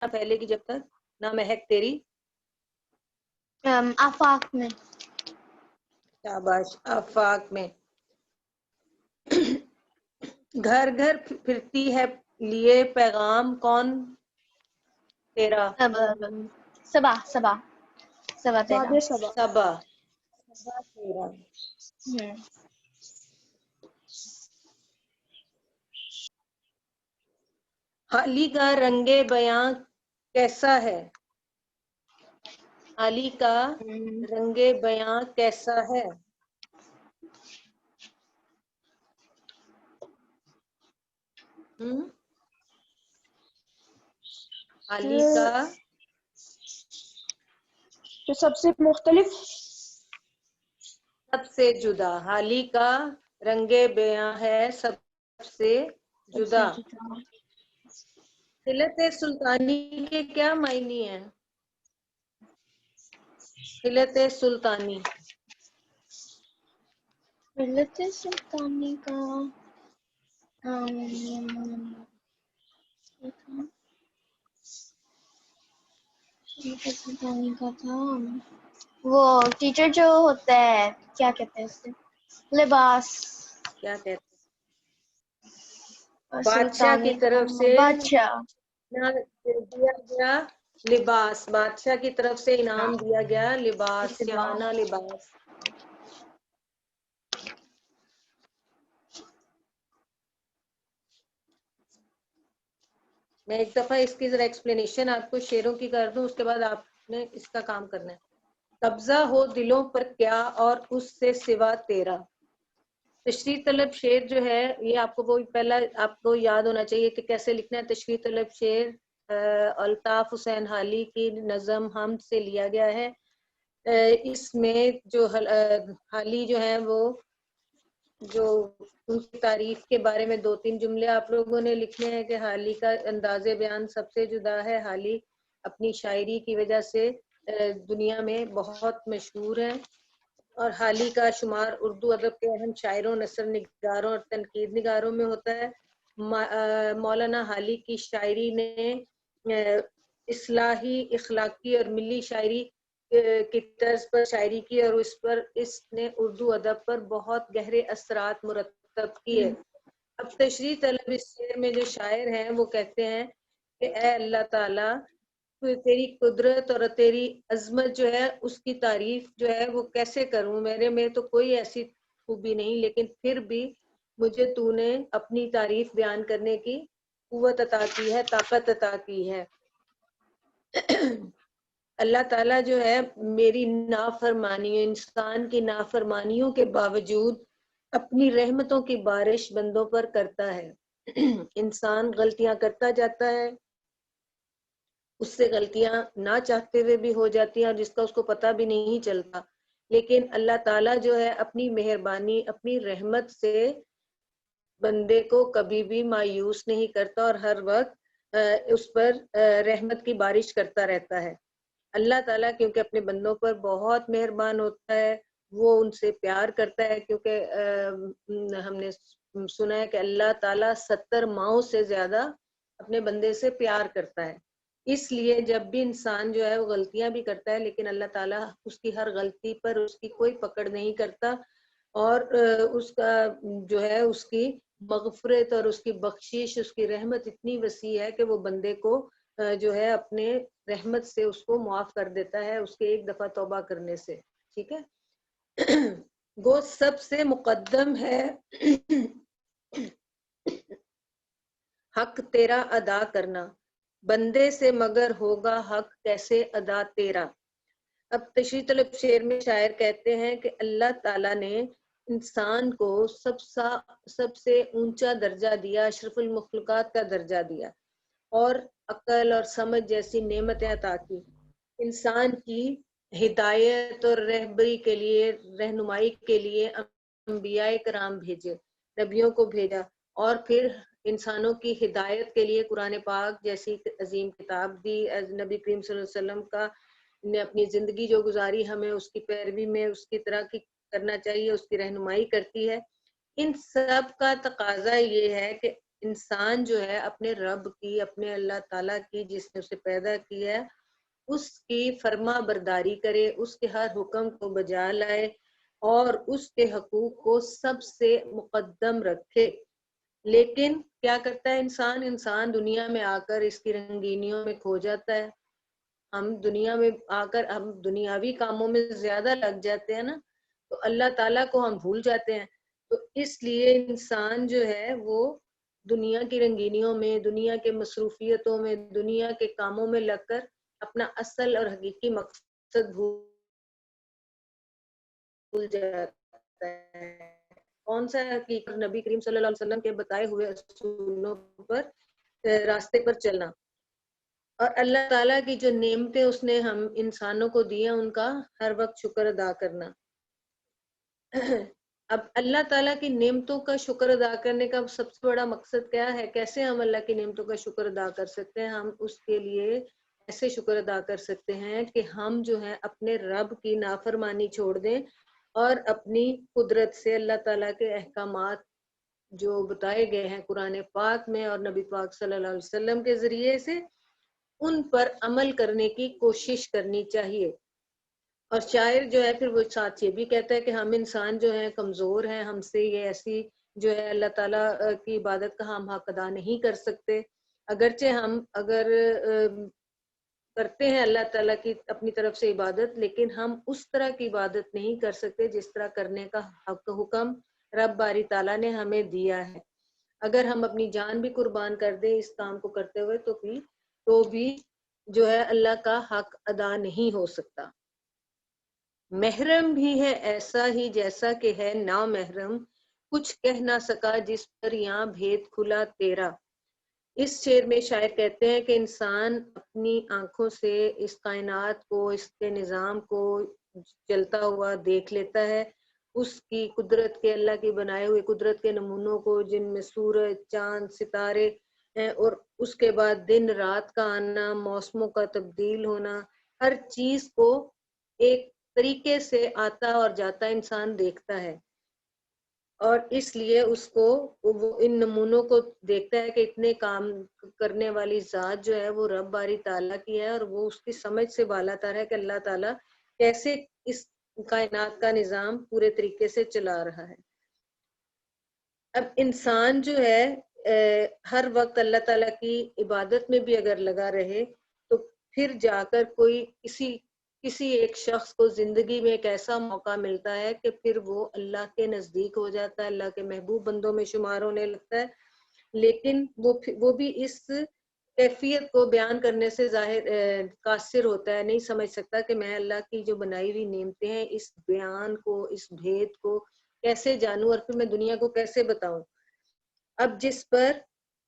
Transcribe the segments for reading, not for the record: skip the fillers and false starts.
پھیلے گی جب تک نہ مہک تیری آفاق میں. شاباش آفاق میں. گھر گھر پھرتی ہے لیے پیغام کون تیرا. صبا تیرا. صبا تیرا. حالی کا رنگ بیاں کیسا ہے. حالی کا رنگ بیاں کیسا ہے. حالی کا جو سب سے مختلف، سب سے جدا. حالی کا رنگ بیاں ہے سب سے جدا. خلعت سلطانی کے کیا معنی ہیں. خلعت سلطانی. ملت سلطانی کا سلطانی کا تھا وہ ٹیچر جو ہوتا ہے کیا کہتے ہیں اسے، لباس. کیا کہتے ہیں بادشاہ کی طرف سے بادشاہ دیا گیا لباس. بادشاہ کی طرف سے انعام دیا گیا لباس، شاہانہ لباس. میں ایک دفعہ اس کی ذرا ایکسپلینیشن آپ کو شعروں کی کر دوں، اس کے بعد آپ نے اس کا کام کرنا ہے. قبضہ ہو دلوں پر کیا اور اس سے سوا تیرا. تشریح طلب شعر جو ہے یہ آپ کو وہ پہلا آپ کو یاد ہونا چاہیے کہ کیسے لکھنا ہے. تشریح طلب شعر الطاف حسین حالی کی نظم حمد سے لیا گیا ہے. اس میں جو حالی جو ہیں وہ جو ان کی تعریف کے بارے میں 2-3 جملے آپ لوگوں نے لکھنے ہیں کہ حالی کا انداز بیان سب سے جدا ہے. حالی اپنی شاعری کی وجہ سے دنیا میں بہت مشہور ہے اور حالی کا شمار اردو ادب کے اہم شاعروں، نثر نگاروں اور تنقید نگاروں میں ہوتا ہے. مولانا حالی کی شاعری نے اصلاحی، اخلاقی اور ملی شاعری کی طرز پر شاعری کی اور اس نے اردو ادب پر بہت گہرے اثرات مرتب کیے. اب تشریح طلب اس شعر میں جو شاعر ہیں وہ کہتے ہیں کہ اے اللہ تعالیٰ تیری قدرت اور تیری عظمت جو ہے اس کی تعریف جو ہے وہ کیسے کروں. میرے میں تو کوئی ایسی خوبی نہیں، لیکن پھر بھی مجھے تو نے اپنی تعریف بیان کرنے کی قوت عطا کی ہے، طاقت عطا کی ہے. اللہ تعالیٰ جو ہے میری نافرمانیوں، انسان کی نافرمانیوں کے باوجود اپنی رحمتوں کی بارش بندوں پر کرتا ہے. انسان غلطیاں کرتا جاتا ہے، اس سے غلطیاں نہ چاہتے ہوئے بھی ہو جاتی ہیں اور جس کا اس کو پتہ بھی نہیں چلتا. لیکن اللہ تعالیٰ جو ہے اپنی مہربانی، اپنی رحمت سے بندے کو کبھی بھی مایوس نہیں کرتا اور ہر وقت اس پر رحمت کی بارش کرتا رہتا ہے. اللہ تعالیٰ کیونکہ اپنے بندوں پر بہت مہربان ہوتا ہے، وہ ان سے پیار کرتا ہے، کیونکہ ہم نے سنا ہے کہ اللہ تعالیٰ 70 ماؤں سے زیادہ اپنے بندے سے پیار کرتا ہے. اس لیے جب بھی انسان جو ہے وہ غلطیاں بھی کرتا ہے لیکن اللہ تعالیٰ اس کی ہر غلطی پر اس کی کوئی پکڑ نہیں کرتا اور اس کا جو ہے اس کی مغفرت اور اس کی بخشش، اس کی رحمت اتنی وسیع ہے کہ وہ بندے کو جو ہے اپنے رحمت سے اس کو معاف کر دیتا ہے اس کے ایک دفعہ توبہ کرنے سے. ٹھیک ہے. وہ سب سے مقدم ہے حق تیرا ادا کرنا، بندے سے مگر ہوگا حق کیسے ادا تیرا. اب تشریح طلب شعر میں شاعر کہتے ہیں کہ اللہ تعالیٰ نے انسان کو سب سے اونچا درجہ دیا، اشرف المخلوقات کا درجہ دیا اور عقل اور سمجھ جیسی نعمتیں عطا کی. انسان کی ہدایت اور رہبری کے لیے، رہنمائی کے لیے انبیاء کرام بھیجے، نبیوں کو بھیجا اور پھر انسانوں کی ہدایت کے لیے قرآن پاک جیسی عظیم کتاب دی. نبی کریم صلی اللہ علیہ وسلم کا نے اپنی زندگی جو گزاری ہمیں اس کی پیروی میں اس کی طرح کی کرنا چاہیے، اس کی رہنمائی کرتی ہے. ان سب کا تقاضا یہ ہے کہ انسان جو ہے اپنے رب کی، اپنے اللہ تعالیٰ کی جس نے اسے پیدا کیا ہے، اس کی فرما برداری کرے، اس کے ہر حکم کو بجا لائے اور اس کے حقوق کو سب سے مقدم رکھے۔ لیکن کیا کرتا ہے انسان دنیا میں آ کر اس کی رنگینیوں میں کھو جاتا ہے۔ ہم دنیا میں آ کر ہم دنیاوی کاموں میں زیادہ لگ جاتے ہیں نا، تو اللہ تعالیٰ کو ہم بھول جاتے ہیں۔ تو اس لیے انسان جو ہے وہ دنیا کی رنگینیوں میں، دنیا کے مصروفیتوں میں، دنیا کے کاموں میں لگ کر اپنا اصل اور حقیقی مقصد بھول جاتا ہے۔ کون سا حقیقت؟ نبی کریم صلی اللہ علیہ وسلم کے بتائے ہوئے اصولوں پر راستے پر چلنا، اور اللہ تعالیٰ کی جو نعمتیں اس نے ہم انسانوں کو دی ہیں ان کا ہر وقت شکر ادا کرنا۔ اب اللہ تعالیٰ کی نعمتوں کا شکر ادا کرنے کا سب سے بڑا مقصد کیا ہے؟ کیسے ہم اللہ کی نعمتوں کا شکر ادا کر سکتے ہیں؟ ہم اس کے لیے ایسے شکر ادا کر سکتے ہیں کہ ہم جو ہے اپنے رب کی نافرمانی چھوڑ دیں اور اپنی قدرت سے اللہ تعالیٰ کے احکامات جو بتائے گئے ہیں قرآن پاک میں اور نبی پاک صلی اللہ علیہ وسلم کے ذریعے سے، ان پر عمل کرنے کی کوشش کرنی چاہیے۔ اور شاعر جو ہے پھر وہ ساتھ یہ بھی کہتا ہے کہ ہم انسان جو ہیں کمزور ہیں، ہم سے یہ ایسی جو ہے اللہ تعالیٰ کی عبادت کا ہم حق ادا نہیں کر سکتے، اگرچہ ہم اگر کرتے ہیں اللہ تعالیٰ کی اپنی طرف سے عبادت، لیکن ہم اس طرح کی عبادت نہیں کر سکتے جس طرح کرنے کا حکم رب باری تعالیٰ نے ہمیں دیا ہے۔ اگر ہم اپنی جان بھی قربان کر دیں اس کام کو کرتے ہوئے تو بھی جو ہے اللہ کا حق ادا نہیں ہو سکتا۔ محرم بھی ہے ایسا ہی جیسا کہ ہے نامحرم، کچھ کہہ نہ سکا جس پر یہاں بھید کھلا تیرا۔ اس شعر میں شاعر کہتے ہیں کہ انسان اپنی آنکھوں سے اس کائنات کو، اس کے نظام کو چلتا ہوا دیکھ لیتا ہے، اس کی قدرت کے، اللہ کی بنائے ہوئے قدرت کے نمونوں کو جن میں سورج، چاند، ستارے ہیں، اور اس کے بعد دن رات کا آنا، موسموں کا تبدیل ہونا، ہر چیز کو ایک طریقے سے آتا اور جاتا انسان دیکھتا ہے، اور اس لیے اس کو وہ ان نمونوں کو دیکھتا ہے کہ اتنے کام کرنے والی ذات جو ہے وہ رب باری تعالیٰ کی ہے، اور وہ اس کی سمجھ سے بالا تر ہے کہ اللہ تعالیٰ کیسے اس کائنات کا نظام پورے طریقے سے چلا رہا ہے۔ اب انسان جو ہے ہر وقت اللہ تعالیٰ کی عبادت میں بھی اگر لگا رہے تو پھر جا کر کوئی کسی ایک شخص کو زندگی میں ایک ایسا موقع ملتا ہے کہ پھر وہ اللہ کے نزدیک ہو جاتا ہے، اللہ کے محبوب بندوں میں شمار ہونے لگتا ہے، لیکن وہ بھی اس کیفیت کو بیان کرنے سے ظاہر قاصر ہوتا ہے، نہیں سمجھ سکتا کہ میں اللہ کی جو بنائی ہوئی نعمتیں ہیں اس بیان کو، اس بھید کو کیسے جانوں اور پھر میں دنیا کو کیسے بتاؤں۔ اب جس پر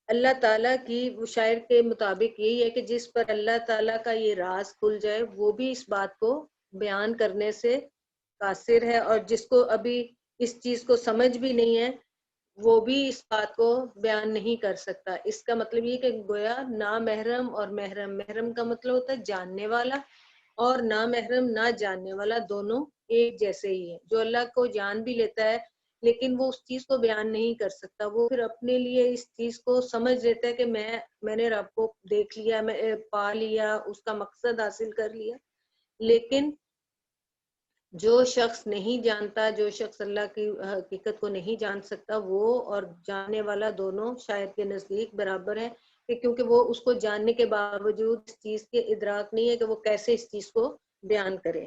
اللہ تعالیٰ کی، وہ شاعر کے مطابق یہی ہے کہ جس پر اللہ تعالیٰ کا یہ راز کھل جائے وہ بھی اس بات کو بیان کرنے سے قاصر ہے، اور جس کو ابھی اس چیز کو سمجھ بھی نہیں ہے وہ بھی اس بات کو بیان نہیں کر سکتا۔ اس کا مطلب یہ کہ گویا نامحرم اور محرم، محرم کا مطلب ہوتا ہے جاننے والا، اور نامحرم نہ جاننے والا، دونوں ایک جیسے ہی ہیں۔ جو اللہ کو جان بھی لیتا ہے لیکن وہ اس چیز کو بیان نہیں کر سکتا، وہ پھر اپنے لیے اس چیز کو سمجھ لیتا ہے کہ میں نے رب کو دیکھ لیا، میں پا لیا، اس کا مقصد حاصل کر لیا، لیکن جو شخص نہیں جانتا، جو شخص اللہ کی حقیقت کو نہیں جان سکتا، وہ اور جاننے والا دونوں شاعر کے نزدیک برابر ہیں، کہ کیونکہ وہ اس کو جاننے کے باوجود اس چیز کے ادراک نہیں ہے کہ وہ کیسے اس چیز کو بیان کرے۔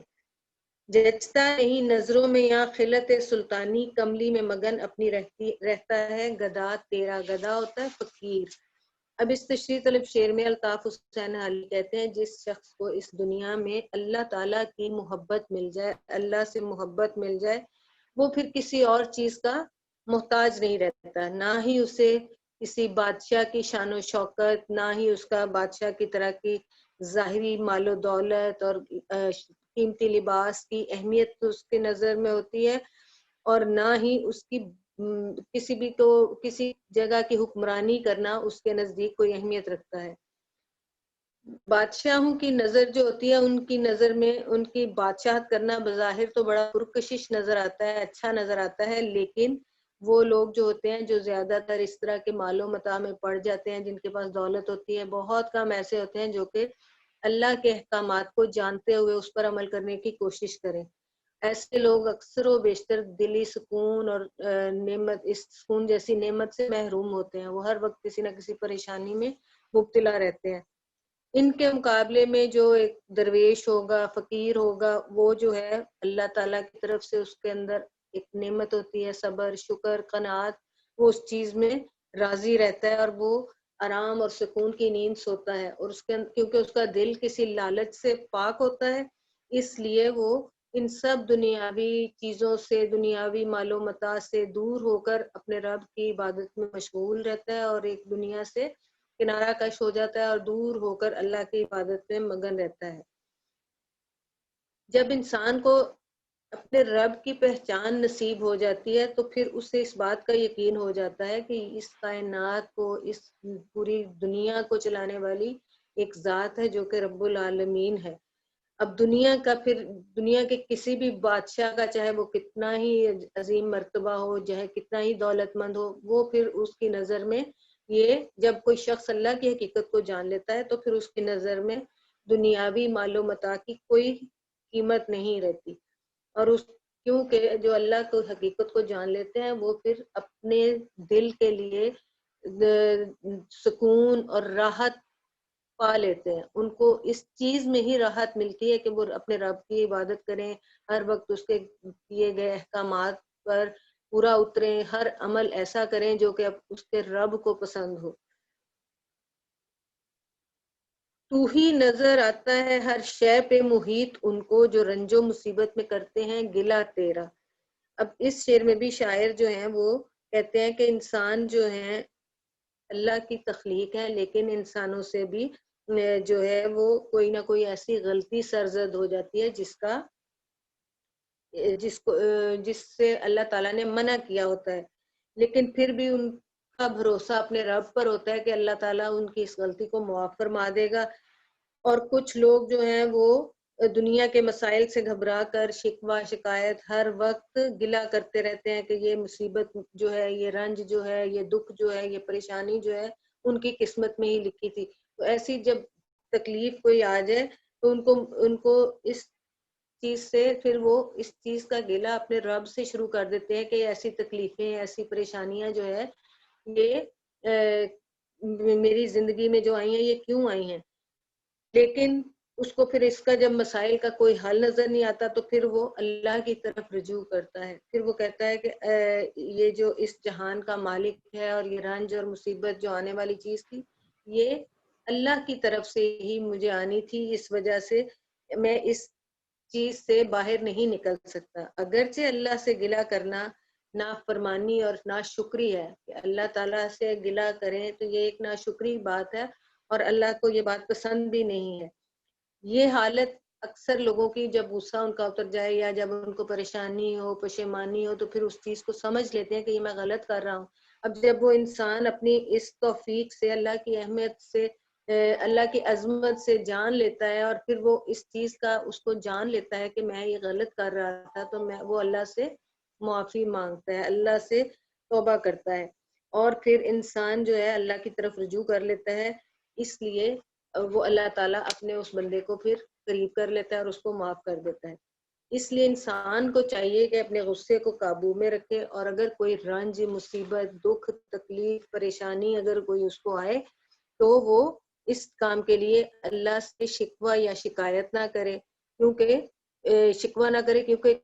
جچتا نہیں نظروں میں یا خلت سلطانی، کملی میں مگن اپنی رہتا ہے گدا تیرا۔ گدا ہوتا ہے فقیر۔ اب اس تشریح طلب شعر میں الطاف حسین علی کہتے ہیں جس شخص کو اس دنیا میں اللہ تعالیٰ کی محبت مل جائے، اللہ سے محبت مل جائے، وہ پھر کسی اور چیز کا محتاج نہیں رہتا، نہ ہی اسے کسی بادشاہ کی شان و شوکت، نہ ہی اس کا بادشاہ کی طرح کی ظاہری مال و دولت اور قیمتی لباس کی اہمیت تو اس کے نظر میں ہوتی ہے، اور نہ ہی اس کی کسی جگہ کی حکمرانی کرنا اس کے نزدیک کوئی اہمیت رکھتا ہے۔ بادشاہوں کی نظر جو ہوتی ہے، ان کی نظر میں ان کی بادشاہت کرنا بظاہر تو بڑا پرکشش نظر آتا ہے، اچھا نظر آتا ہے، لیکن وہ لوگ جو ہوتے ہیں جو زیادہ تر اس طرح کے مال و متاع میں پڑ جاتے ہیں، جن کے پاس دولت ہوتی ہے، بہت کم ایسے ہوتے ہیں جو کہ اللہ کے احکامات کو جانتے ہوئے اس پر عمل کرنے کی کوشش کریں۔ ایسے لوگ اکثر و بیشتر دلی سکون اور نعمت، اس سکون جیسی نعمت سے محروم ہوتے ہیں۔ وہ ہر وقت کسی نہ کسی پریشانی میں مبتلا رہتے ہیں۔ ان کے مقابلے میں جو ایک درویش ہوگا، فقیر ہوگا، وہ جو ہے اللہ تعالیٰ کی طرف سے اس کے اندر ایک نعمت ہوتی ہے، صبر، شکر، قناعت، وہ اس چیز میں راضی رہتا ہے اور وہ آرام اور سکون کی نیند سوتا ہے، اور اس کے کیونکہ اس کا دل کسی لالچ سے پاک ہوتا ہے، اس لیے وہ ان سب دنیاوی چیزوں سے، دنیاوی مال و متاع سے دور ہو کر اپنے رب کی عبادت میں مشغول رہتا ہے، اور ایک دنیا سے کنارہ کش ہو جاتا ہے اور دور ہو کر اللہ کی عبادت میں مگن رہتا ہے۔ جب انسان کو اپنے رب کی پہچان نصیب ہو جاتی ہے تو پھر اسے اس بات کا یقین ہو جاتا ہے کہ اس کائنات کو، اس پوری دنیا کو چلانے والی ایک ذات ہے جو کہ رب العالمین ہے۔ اب دنیا کا، پھر دنیا کے کسی بھی بادشاہ کا، چاہے وہ کتنا ہی عظیم مرتبہ ہو، چاہے کتنا ہی دولت مند ہو، وہ پھر اس کی نظر میں، یہ جب کوئی شخص اللہ کی حقیقت کو جان لیتا ہے تو پھر اس کی نظر میں دنیاوی مال و متاع کی کوئی قیمت نہیں رہتی، اور اس کیونکہ جو اللہ کو حقیقت کو جان لیتے ہیں وہ پھر اپنے دل کے لیے سکون اور راحت پا لیتے ہیں۔ ان کو اس چیز میں ہی راحت ملتی ہے کہ وہ اپنے رب کی عبادت کریں، ہر وقت اس کے کیے گئے احکامات پر پورا اتریں، ہر عمل ایسا کریں جو کہ اس کے رب کو پسند ہو۔ تو ہی نظر آتا ہے ہر شے پہ محیط ان کو، جو رنج و مصیبت میں کرتے ہیں گلہ تیرا۔ اب اس شعر میں بھی شاعر جو ہیں وہ کہتے ہیں کہ انسان جو ہیں اللہ کی تخلیق ہے، لیکن انسانوں سے بھی جو ہے وہ کوئی نہ کوئی ایسی غلطی سرزد ہو جاتی ہے جس سے اللہ تعالیٰ نے منع کیا ہوتا ہے، لیکن پھر بھی ان کا بھروسہ اپنے رب پر ہوتا ہے کہ اللہ تعالیٰ ان کی اس غلطی کو معاف فرما دے گا۔ اور کچھ لوگ جو ہیں وہ دنیا کے مسائل سے گھبرا کر شکوہ شکایت ہر وقت گلہ کرتے رہتے ہیں کہ یہ مصیبت جو ہے، یہ رنج جو ہے، یہ دکھ جو ہے، یہ پریشانی جو ہے ان کی قسمت میں ہی لکھی تھی۔ تو ایسی جب تکلیف کوئی آ جائے تو ان کو اس چیز سے، پھر وہ اس چیز کا گلہ اپنے رب سے شروع کر دیتے ہیں کہ ایسی تکلیفیں، ایسی پریشانیاں جو ہے یہ میری زندگی میں جو آئی ہیں یہ کیوں آئی ہیں۔ لیکن اس کو پھر اس کا جب مسائل کا کوئی حل نظر نہیں آتا تو پھر وہ اللہ کی طرف رجوع کرتا ہے، پھر وہ کہتا ہے کہ یہ جو اس جہان کا مالک ہے اور یہ رنج اور مصیبت جو آنے والی چیز تھی یہ اللہ کی طرف سے ہی مجھے آنی تھی، اس وجہ سے میں اس چیز سے باہر نہیں نکل سکتا۔ اگرچہ اللہ سے گلہ کرنا نافرمانی اور ناشکری ہے، کہ اللہ تعالیٰ سے گلہ کریں تو یہ ایک ناشکری بات ہے اور اللہ کو یہ بات پسند بھی نہیں ہے۔ یہ حالت اکثر لوگوں کی جب غصہ ان کا اتر جائے یا جب ان کو پریشانی ہو، پشیمانی ہو، تو پھر اس چیز کو سمجھ لیتے ہیں کہ یہ میں غلط کر رہا ہوں۔ اب جب وہ انسان اپنی اس توفیق سے، اللہ کی اہمیت سے، اللہ کی عظمت سے جان لیتا ہے اور پھر وہ اس چیز کا اس کو جان لیتا ہے کہ میں یہ غلط کر رہا تھا، تو وہ اللہ سے معافی مانگتا ہے، اللہ سے توبہ کرتا ہے، اور پھر انسان جو ہے اللہ کی طرف رجوع کر لیتا ہے۔ اس لیے وہ اللہ تعالیٰ اپنے اس بندے کو پھر قریب کر لیتا ہے اور اس کو معاف کر دیتا ہے۔ اس لیے انسان کو چاہیے کہ اپنے غصے کو قابو میں رکھے، اور اگر کوئی رنج، مصیبت، دکھ، تکلیف، پریشانی اگر کوئی اس کو آئے تو وہ اس کام کے لیے اللہ سے شکوہ یا شکایت نہ کرے، کیونکہ شکوہ نہ کرے کیونکہ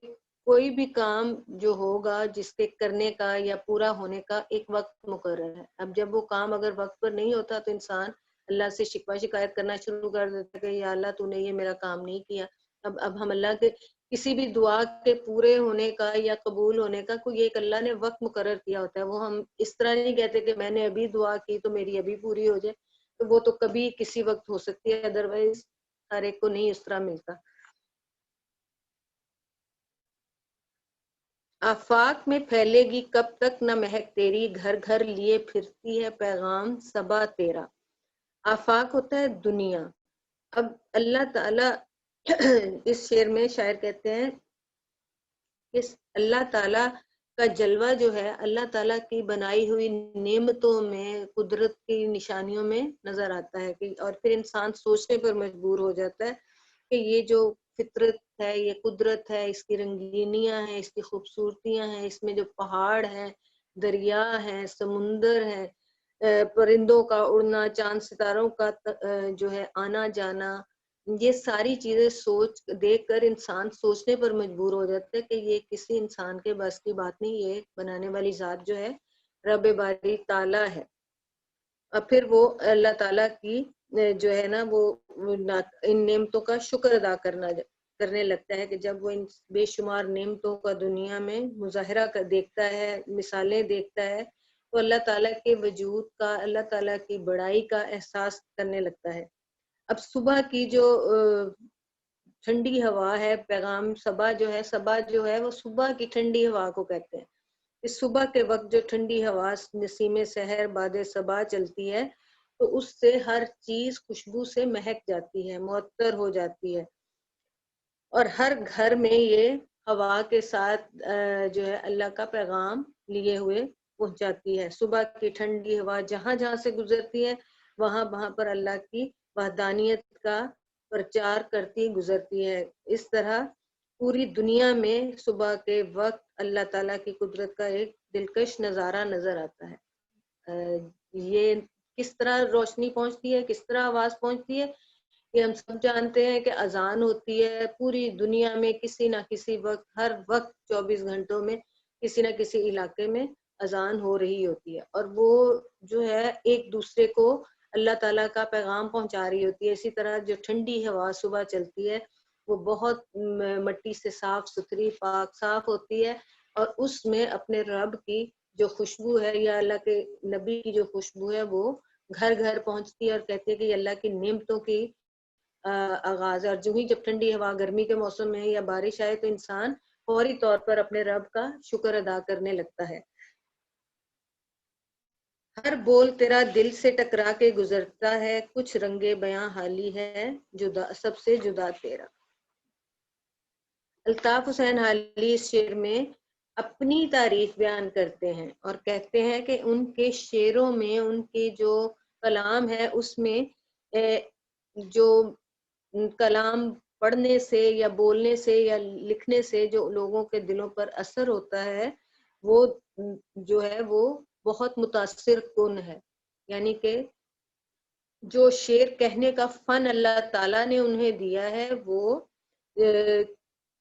کوئی بھی کام جو ہوگا جس کے کرنے کا یا پورا ہونے کا ایک وقت مقرر ہے۔ اب جب وہ کام اگر وقت پر نہیں ہوتا تو انسان اللہ سے شکوہ شکایت کرنا شروع کر دیتا ہے کہ یا اللہ تو نے یہ میرا کام نہیں کیا۔ اب ہم اللہ کے کسی بھی دعا کے پورے ہونے کا یا قبول ہونے کا کوئی ایک اللہ نے وقت مقرر کیا ہوتا ہے، وہ ہم اس طرح نہیں کہتے کہ میں نے ابھی دعا کی تو میری ابھی پوری ہو جائے، تو وہ تو کبھی کسی وقت ہو سکتی ہے، ادروائز ہر ایک کو نہیں اس طرح ملتا۔ آفاق میں پھیلے گی کب تک نہ مہک تیری، گھر گھر لیے پھرتی ہے پیغام صبا تیرا۔ آفاق ہوتا ہے دنیا۔ اب اللہ تعالیٰ اس شعر میں شاعر کہتے ہیں کہ اللہ تعالیٰ کا جلوہ جو ہے اللہ تعالیٰ کی بنائی ہوئی نعمتوں میں، قدرت کی نشانیوں میں نظر آتا ہے کہ اور پھر انسان سوچنے پر مجبور ہو جاتا ہے کہ یہ جو فطرت ہے، یہ قدرت ہے، اس کی رنگینیاں ہیں، اس کی خوبصورتیاں ہیں، اس میں جو پہاڑ ہیں، دریا ہیں، سمندر ہے، پرندوں کا اڑنا، چاند ستاروں کا جو ہے آنا جانا، یہ ساری چیزیں سوچ دیکھ کر انسان سوچنے پر مجبور ہو جاتا ہے کہ یہ کسی انسان کے بس کی بات نہیں، یہ بنانے والی ذات جو ہے رب باری تعالیٰ ہے۔ اور پھر وہ اللہ تعالیٰ کی جو ہے نا وہ ان نعمتوں کا شکر ادا کرنے لگتا ہے کہ جب وہ ان بے شمار نعمتوں کا دنیا میں مظاہرہ دیکھتا ہے، مثالیں دیکھتا ہے، تو اللہ تعالیٰ کے وجود کا، اللہ تعالیٰ کی بڑائی کا احساس کرنے لگتا ہے۔ اب صبح کی جو ٹھنڈی ہوا ہے، پیغام صبا جو ہے وہ صبح کی ٹھنڈی ہوا کو کہتے ہیں۔ اس صبح کے وقت جو ٹھنڈی ہوا نسیم سحر باد صبا چلتی ہے تو اس سے ہر چیز خوشبو سے مہک جاتی ہے، معطر ہو جاتی ہے، اور ہر گھر میں یہ ہوا کے ساتھ جو ہے اللہ کا پیغام لیے ہوئے پہنچاتی ہے۔ صبح کی ٹھنڈی ہوا جہاں جہاں سے گزرتی ہے وہاں پر اللہ کی وحدانیت کا پرچار کرتی گزرتی ہے۔ اس طرح پوری دنیا میں صبح کے وقت اللہ تعالیٰ کی قدرت کا ایک دلکش نظارہ نظر آتا ہے۔ یہ کس طرح روشنی پہنچتی ہے، کس طرح آواز پہنچتی ہے، یہ ہم سب جانتے ہیں کہ اذان ہوتی ہے پوری دنیا میں کسی نہ کسی وقت، ہر وقت 24 گھنٹوں میں کسی نہ کسی علاقے میں اذان ہو رہی ہوتی ہے، اور وہ جو ہے ایک دوسرے کو اللہ تعالیٰ کا پیغام پہنچا رہی ہوتی ہے۔ اسی طرح جو ٹھنڈی ہوا صبح چلتی ہے وہ بہت مٹی سے صاف ستھری پاک صاف ہوتی ہے، اور اس میں اپنے رب کی جو خوشبو ہے یا اللہ کے نبی کی جو خوشبو ہے وہ گھر گھر پہنچتی ہے، اور کہتے ہیں کہ یہ اللہ کی نعمتوں کی آغاز ہے۔ اور جو ہی جب ٹھنڈی ہوا گرمی کے موسم میں یا بارش آئے تو انسان فوری طور پر اپنے رب کا شکر ادا کرنے لگتا ہے۔ ہر بول تیرا دل سے ٹکرا کے گزرتا ہے، کچھ رنگے بیاں حالی ہے جدا سب سے جدا تیرا۔ الطاف حسین حالی اس شعر میں اپنی تعریف بیان کرتے ہیں اور کہتے ہیں کہ ان کے شعروں میں، ان کے جو کلام ہے اس میں جو کلام پڑھنے سے یا بولنے سے یا لکھنے سے جو لوگوں کے دلوں پر اثر ہوتا ہے وہ جو ہے وہ بہت متاثر کن ہے۔ یعنی کہ جو شعر کہنے کا فن اللہ تعالیٰ نے انہیں دیا ہے وہ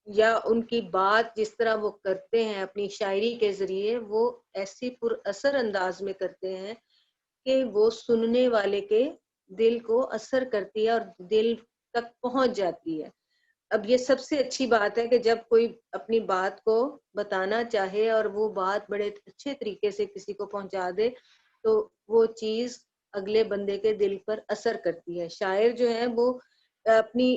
یا ان کی بات جس طرح وہ کرتے ہیں اپنی شاعری کے ذریعے، وہ ایسی پر اثر انداز میں کرتے ہیں کہ وہ سننے والے کے دل کو اثر کرتی ہے اور دل تک پہنچ جاتی ہے۔ اب یہ سب سے اچھی بات ہے کہ جب کوئی اپنی بات کو بتانا چاہے اور وہ بات بڑے اچھے طریقے سے کسی کو پہنچا دے تو وہ چیز اگلے بندے کے دل پر اثر کرتی ہے۔ شاعر جو ہے وہ اپنی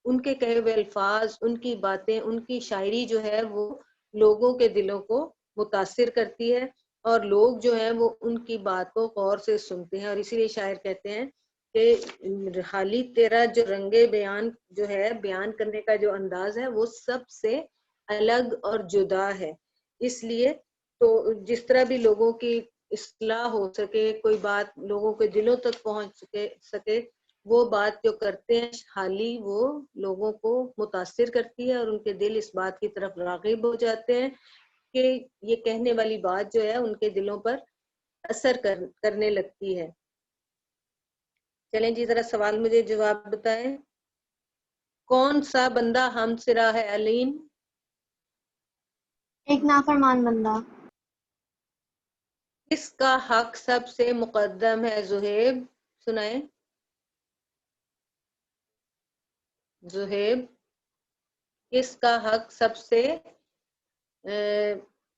ان کے کہے ہوئے الفاظ، ان کی باتیں، ان کی شاعری جو ہے وہ لوگوں کے دلوں کو متاثر کرتی ہے، اور لوگ جو ہیں وہ ان کی بات کو غور سے سنتے ہیں، اور اسی لیے شاعر کہتے ہیں کہ حالی تیرا جو رنگ بیان جو ہے، بیان کرنے کا جو انداز ہے وہ سب سے الگ اور جدا ہے۔ اس لیے تو جس طرح بھی لوگوں کی اصلاح ہو سکے، کوئی بات لوگوں کے دلوں تک پہنچ سکے وہ بات جو کرتے ہیں حالی وہ لوگوں کو متاثر کرتی ہے، اور ان کے دل اس بات کی طرف راغب ہو جاتے ہیں کہ یہ کہنے والی بات جو ہے ان کے دلوں پر اثر کرنے لگتی ہے۔ چلیں جی ذرا سوال مجھے جواب بتائیں۔ کون سا بندہ ہم سرا ہے علیم؟ ایک نافرمان بندہ۔ کس کا حق سب سے مقدم ہے؟ زہیب سنائیں۔ زہیب، کس کا حق سب سے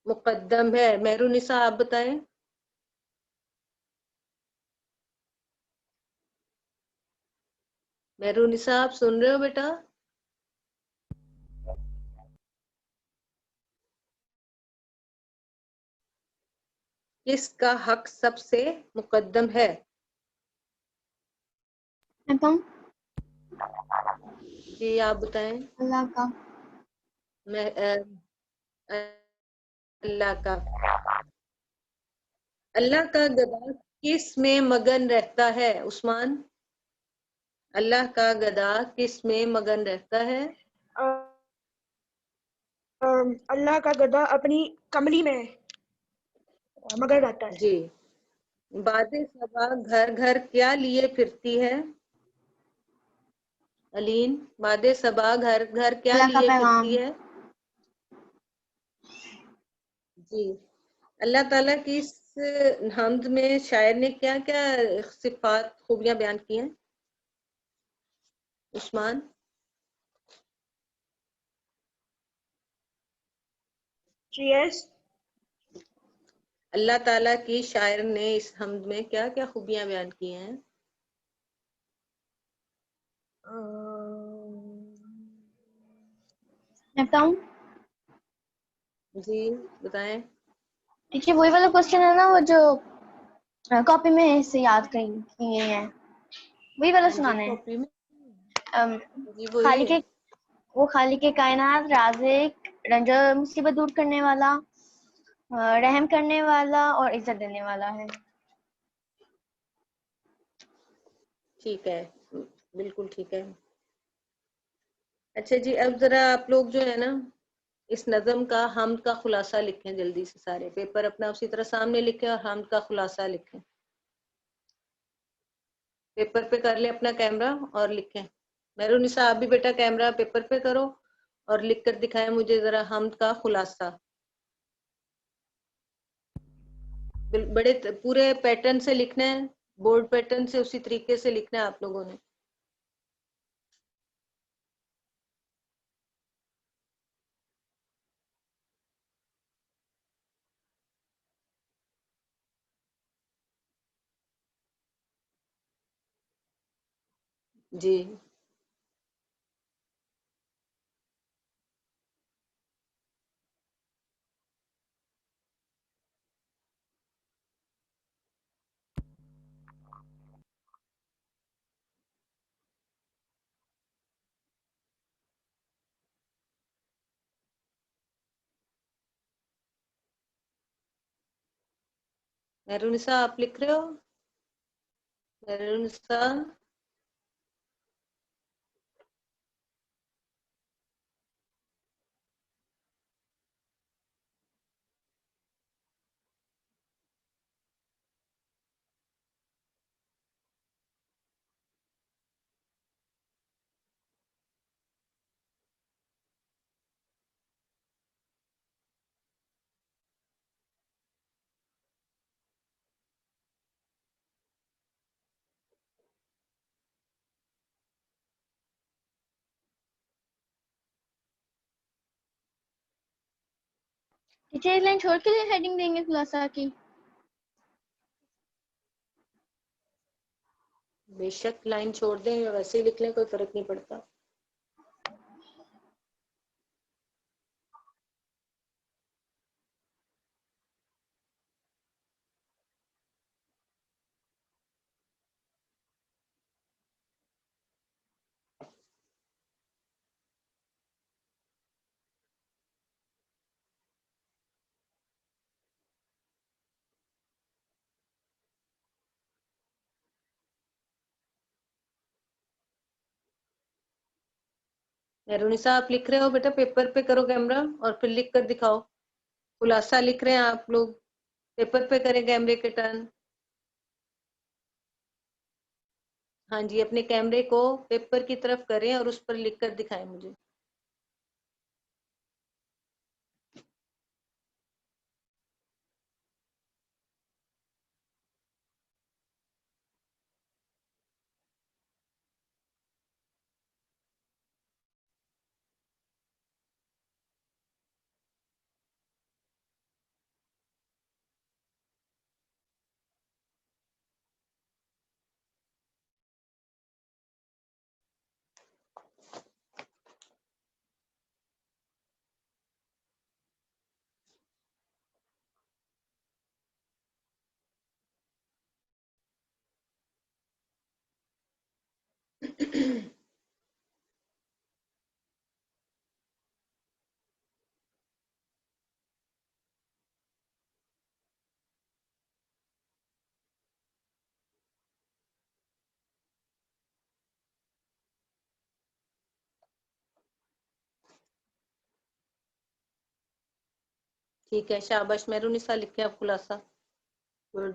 مقدم ہے؟ مہرونسا آپ بتائیں۔ مہرونسا آپ سن رہے ہو بیٹا؟ کس کا حق سب سے مقدم ہے؟ تم؟ جی آپ بتائیں۔ اللہ کا۔ اللہ کا گدا کس میں مگن رہتا ہے عثمان؟ اللہ کا گدا کس میں مگن رہتا ہے؟ اللہ کا گدا اپنی کملی میں مگن رہتا ہے. جی. باد صبا گھر گھر کیا لیے پھرتی ہے؟ علین، باد صبا گھر گھر کیا اللہ کا لیے پیغام. پھرتی ہے؟ جی. اللہ تعالیٰ کی اس حمد میں شاعر نے کیا کیا صفات خوبیاں بیان کی ہیں عثمان؟ یس. اللہ تعالیٰ کی شاعر نے اس حمد میں کیا کیا خوبیاں بیان کی ہیں؟ میں بتاؤں؟ جی بتائیں. ٹیچر وہی والا کوشچن ہے نا وہ جو کاپی میں سے یاد کیے ہیں وہی والا ہاں جی سنانا ہے. کاپی میں. جی خالق وہی. وہ خالق کائنات، رازق، رنج و مصیبت دور کرنے والا، رحم کرنے والا اور عزت دینے والا ہے. ٹھیک ہے، بالکل ٹھیک ہے. اچھا جی، اب ذرا آپ لوگ جو ہے نا اس نظم کا حمد کا خلاصہ لکھیں جلدی سے. سارے پیپر اپنا اسی طرح سامنے لکھیں اور حمد کا خلاصہ لکھیں. پیپر پہ کر لیں اپنا کیمرہ اور لکھیں. میرونسا آپ بھی بیٹا کیمرہ پیپر پہ کرو اور لکھ کر دکھائیں مجھے ذرا حمد کا خلاصہ. بڑے پورے پیٹرن سے لکھنا ہے، بورڈ پیٹرن سے اسی طریقے سے لکھنا ہے آپ لوگوں نے. جی. میرونسا آپ لکھ رہے ہو؟ میرونسا ٹیچر ایک لائن چھوڑ کے ہیڈنگ دیں گے خلاصہ کی؟ بے شک لائن چھوڑ دیں یا ویسے ہی لکھ لیں، کوئی فرق نہیں پڑتا. میرونسا آپ لکھ رہے ہو بیٹا؟ پیپر پہ کرو کیمرہ اور پھر لکھ کر دکھاؤ. خلاصہ لکھ رہے ہیں آپ لوگ، پیپر پہ کریں کیمرے کے ٹرن. ہاں جی، اپنے کیمرے کو پیپر کی طرف کریں اور اس پر لکھ کر دکھائیں مجھے. ٹھیک ہے, شاباش مہرونیسا, لکھیں آپ خلاصہ. گڈ.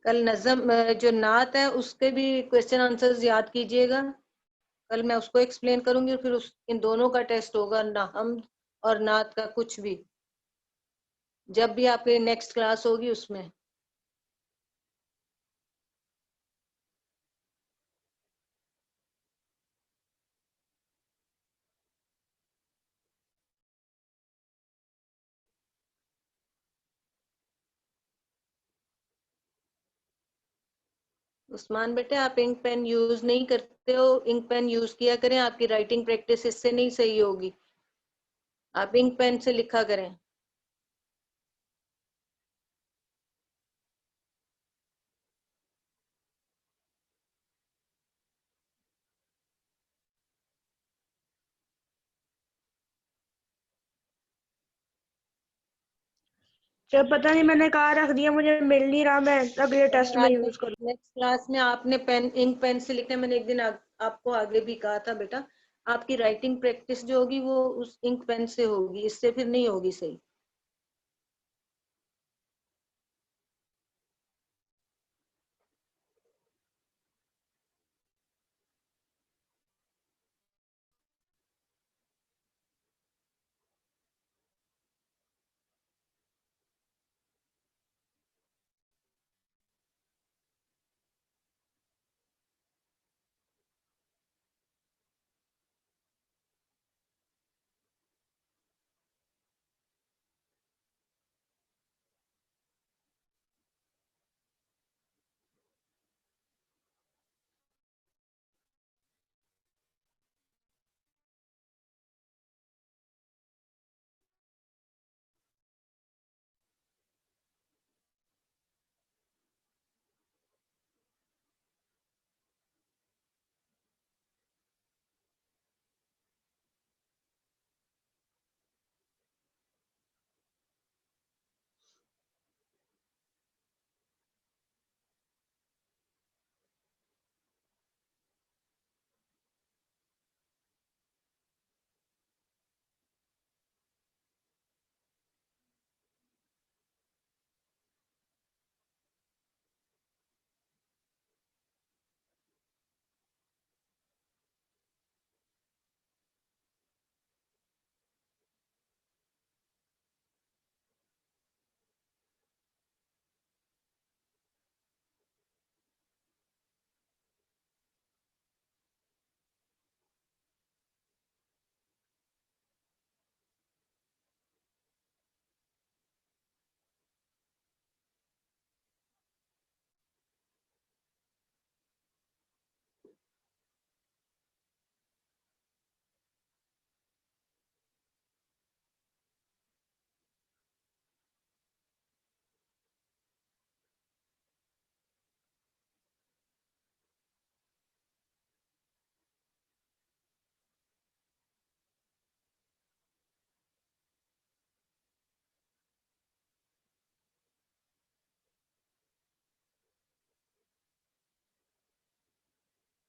کل نظم جو نعت ہے اس کے بھی کوشچن آنسرز یاد کیجئے گا. کل میں اس کو ایکسپلین کروں گی, اور پھر ان دونوں کا ٹیسٹ ہوگا, نہ حمد اور نعت کا کچھ بھی, جب بھی آپ کی نیکسٹ کلاس ہوگی اس میں. عثمان بیٹے, آپ انک پین یوز نہیں کرتے ہو, انک پین یوز کیا کریں, آپ کی رائٹنگ پریکٹس اس سے نہیں صحیح ہوگی. آپ انک پین سے لکھا کریں. جب پتہ نہیں میں نے کہاں رکھ دیا, مجھے مل نہیں رہا, میں اگلے ٹیسٹ میں یوز کروں. نیکسٹ کلاس میں آپ نے پین, انک پین سے لکھنا. میں نے ایک دن آپ کو آگے بھی کہا تھا بیٹا, آپ کی رائٹنگ پریکٹس جو ہوگی وہ اس انک پین سے ہوگی, اس سے پھر نہیں ہوگی صحیح.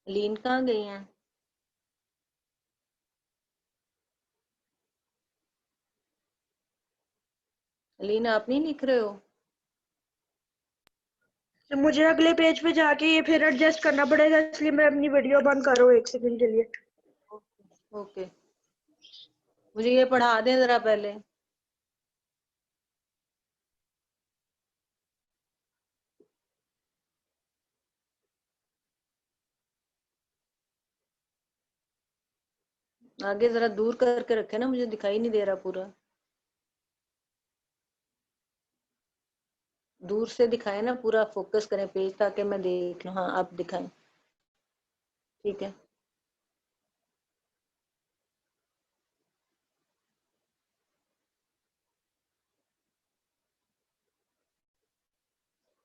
لین کہاں گئی ہیں؟ لین آپ نہیں لکھ رہے ہو؟ مجھے اگلے پیج پہ جا کے یہ پھر ایڈجسٹ کرنا پڑے گا، اس لیے میں اپنی ویڈیو بند کر رہا ہوں 1 سیکنڈ کے لیے. اوکے، مجھے یہ پڑھا دیں ذرا پہلے. آگے ذرا دور کر کے رکھے نا، مجھے دکھائی نہیں دے رہا پورا. دور سے دکھائیں نا، پورا فوکس کریں پیج تاکہ میں دیکھ لوں. ہاں آپ دکھائیں، ٹھیک ہے.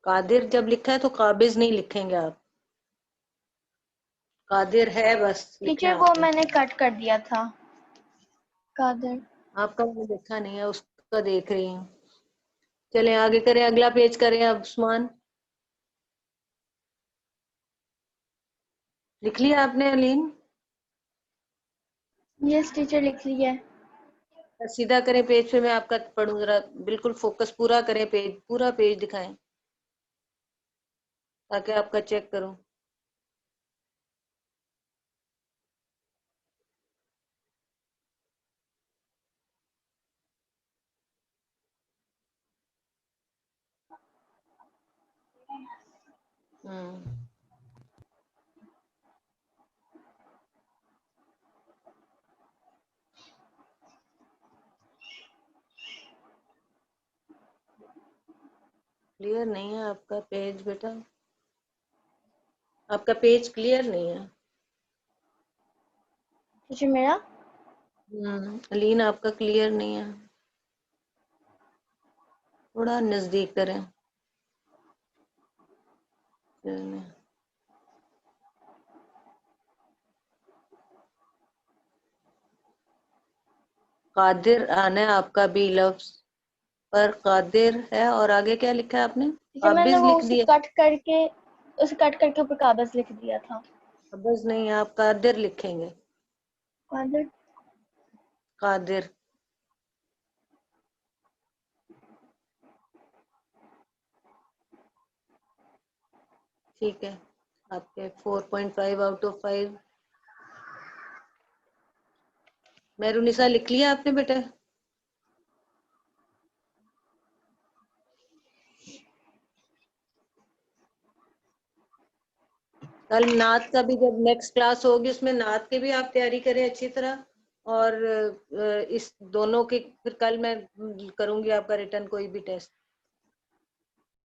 قادر جب لکھا ہے تو قابض نہیں لکھیں گے آپ، قادر ہے بس لکھنا ٹیچر ہے وہ آپ نے. میں نے کٹ کر دیا تھا قادر. آپ کا وہ دیکھا نہیں ہے، اس کا دیکھ رہی ہوں. چلیں آگے کریں، اگلا پیج کریں. اب عثمان لکھ لیا آپ نے؟ علیم یس ٹیچر لکھ لی ہے. سیدھا کریں پیج پہ، میں آپ کا پڑھوں ذرا. بالکل فوکس پورا کریں، پیج پورا پیج دکھائیں تاکہ آپ کا چیک کروں. کلیئر نہیں ہے آپ کا پیج بیٹا، آپ کا پیج کلیئر نہیں ہے. ٹیچر میرا علین آپ کا کلیئر نہیں ہے، تھوڑا نزدیک کریں. قادر آنا ہے آپ کا بھی لفظ پر، قادر ہے. اور آگے کیا لکھا ہے آپ نے؟ ٹیچر میں نے قابض وہ لکھ اسے دیا. کٹ کر کے اوپر قابض لکھ دیا تھا. قابض نہیں، آپ قادر لکھیں گے. قادر قادر ٹھیک ہے. آپ کے 4.5 آؤٹ آف 5. میرونیسا لکھ لیا آپ نے بیٹا؟ کل نعت کا بھی جب نیکسٹ کلاس ہوگی اس میں نعت کی بھی آپ تیاری کریں اچھی طرح. اور اس دونوں کی پھر کل میں کروں گی آپ کا ریٹرن کوئی بھی ٹیسٹ.